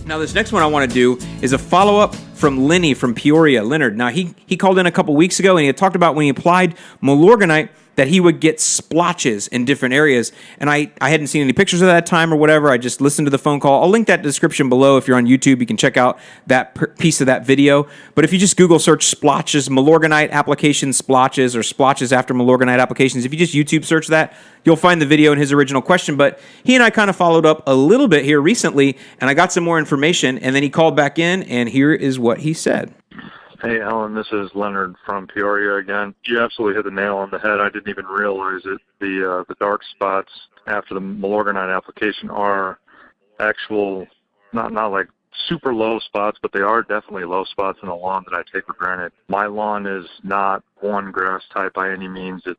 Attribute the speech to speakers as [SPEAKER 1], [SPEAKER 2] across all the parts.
[SPEAKER 1] Now, this next one I want to do is a follow-up from Lenny from Peoria, Leonard. Now, he called in a couple weeks ago, and he had talked about when he applied Milorganite that he would get splotches in different areas. And I hadn't seen any pictures of that time or whatever. I just listened to the phone call. I'll link that description below. If you're on YouTube, you can check out that piece of that video. But if you just Google search splotches, Milorganite application splotches, or splotches after Milorganite applications, if you just YouTube search that, you'll find the video and his original question. But he and I kind of followed up a little bit here recently, and I got some more information, and then he called back in, and here is what he said.
[SPEAKER 2] Hey, Alan, this is Leonard from Peoria again. You absolutely hit the nail on the head. I didn't even realize it. The dark spots after the Milorganite application are actual, not like super low spots, but they are definitely low spots in the lawn that I take for granted. My lawn is not one grass type by any means. This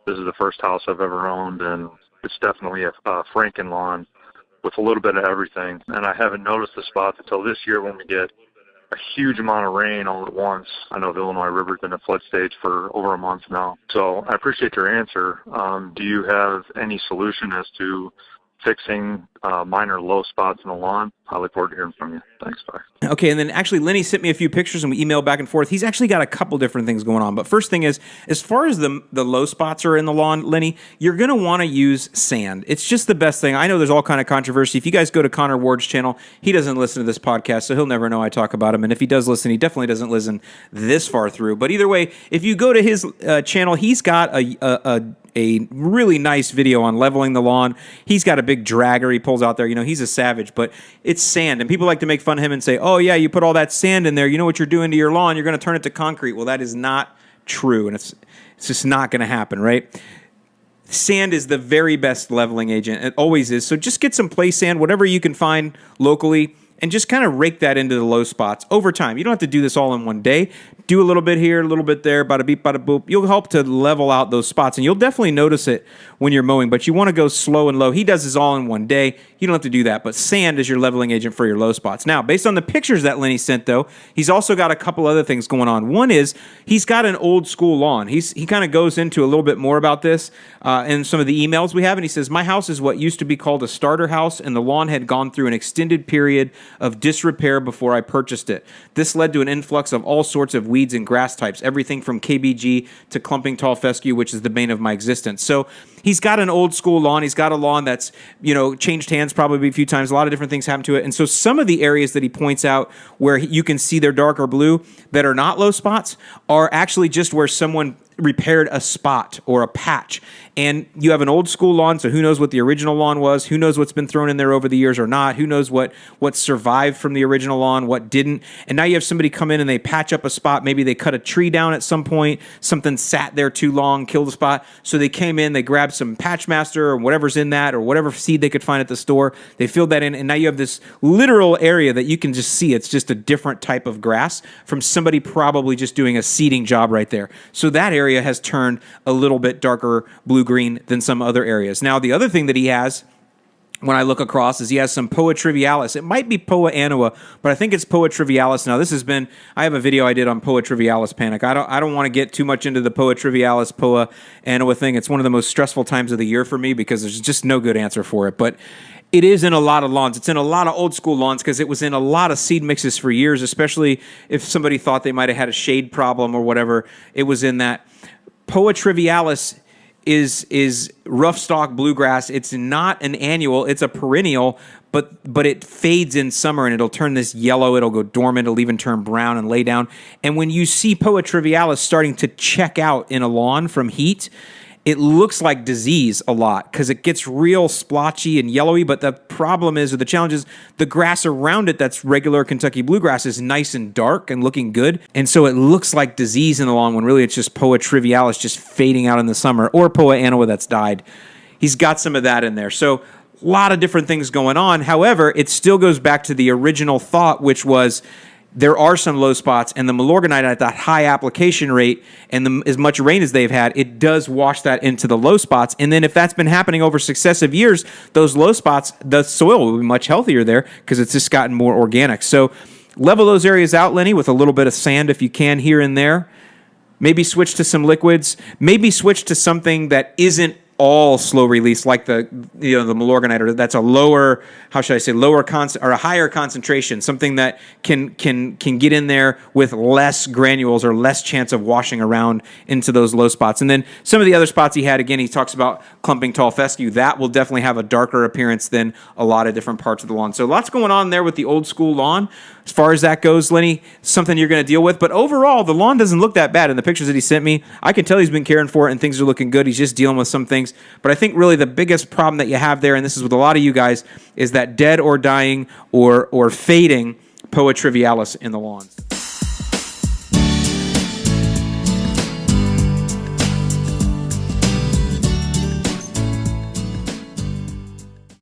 [SPEAKER 2] is the first house I've ever owned, and it's definitely a Franken lawn with a little bit of everything. And I haven't noticed the spots until this year when we get a huge amount of rain all at once. I know the Illinois River's been in flood stage for over a month now. So I appreciate your answer. Do you have any solution as to fixing minor low spots in the lawn? I look forward to hearing from you. Thanks, bye.
[SPEAKER 1] Okay, and then actually Lenny sent me a few pictures and we emailed back and forth. He's actually got a couple different things going on. But first thing is, as far as the low spots are in the lawn, Lenny, you're going to want to use sand. It's just the best thing. I know there's all kind of controversy. If you guys go to Connor Ward's channel, he doesn't listen to this podcast, so he'll never know I talk about him. And if he does listen, he definitely doesn't listen this far through. But either way, if you go to his channel, he's got a really nice video on leveling the lawn. He's got a big dragger he pulls out there. You know, he's a savage, but it's sand. And people like to make fun of him and say, oh, yeah, you put all that sand in there. You know what you're doing to your lawn? You're going to turn it to concrete. Well, that is not true, and it's just not going to happen, right? Sand is the very best leveling agent. It always is. So just get some play sand, whatever you can find locally, and just kind of rake that into the low spots over time. You don't have to do this all in one day. Do a little bit here, a little bit there, bada beep, bada boop. You'll help to level out those spots, and you'll definitely notice it when you're mowing, but you want to go slow and low. He does this all in one day. You don't have to do that, but sand is your leveling agent for your low spots. Now, based on the pictures that Lenny sent, though, he's also got a couple other things going on. One is he's got an old school lawn. He kind of goes into a little bit more about this in some of the emails we have, and he says, my house is what used to be called a starter house, and the lawn had gone through an extended period of disrepair before I purchased it. This led to an influx of all sorts of weeds and grass types, everything from KBG to clumping tall fescue, which is the bane of my existence. So he's got an old school lawn. He's got a lawn that's, changed hands probably a few times. A lot of different things happen to it. And so some of the areas that he points out where you can see they're darker blue that are not low spots are actually just where someone repaired a spot or a patch. And you have an old school lawn, so who knows what the original lawn was? Who knows what's been thrown in there over the years or not? Who knows what survived from the original lawn, what didn't? And now you have somebody come in and they patch up a spot. Maybe they cut a tree down at some point. Something sat there too long, killed the spot. So they came in, they grabbed some Patchmaster or whatever's in that or whatever seed they could find at the store. They filled that in, and now you have this literal area that you can just see. It's just a different type of grass from somebody probably just doing a seeding job right there. So that area has turned a little bit darker blue-green than some other areas. Now, the other thing that he has, when I look across, is he has some Poa trivialis. It might be Poa annua, but I think it's Poa trivialis. Now, I have a video I did on Poa trivialis panic. I don't want to get too much into the Poa trivialis, Poa annua thing. It's one of the most stressful times of the year for me because there's just no good answer for it. But it is in a lot of lawns. It's in a lot of old school lawns because it was in a lot of seed mixes for years, especially if somebody thought they might have had a shade problem or whatever. It was in that. Poa trivialis is rough stalk bluegrass. It's not an annual, it's a perennial, but it fades in summer and it'll turn this yellow, it'll go dormant, it'll even turn brown and lay down. And when you see Poa trivialis starting to check out in a lawn from heat, it looks like disease a lot because it gets real splotchy and yellowy, but the problem is, or the challenge is, the grass around it that's regular Kentucky bluegrass is nice and dark and looking good, and so it looks like disease in the lawn when really it's just Poa trivialis just fading out in the summer, or Poa annua that's died. He's got some of that in there. So a lot of different things going on. However, it still goes back to the original thought, which was there are some low spots, and the Milorganite at that high application rate and as much rain as they've had, it does wash that into the low spots. And then if that's been happening over successive years, those low spots, the soil will be much healthier there because it's just gotten more organic. So level those areas out, Lenny, with a little bit of sand if you can here and there. Maybe switch to some liquids. Maybe switch to something that isn't all slow release, like the Milorganite, or that's a lower, how should I say, or a higher concentration, something that can get in there with less granules or less chance of washing around into those low spots. And then some of the other spots he had, again, he talks about clumping tall fescue. That will definitely have a darker appearance than a lot of different parts of the lawn. So lots going on there with the old school lawn. As far as that goes, Lenny, something you're going to deal with. But overall, the lawn doesn't look that bad. In the pictures that he sent me, I can tell he's been caring for it and things are looking good. He's just dealing with some things. But I think really the biggest problem that you have there, and this is with a lot of you guys, is that dead or dying or fading Poa trivialis in the lawns.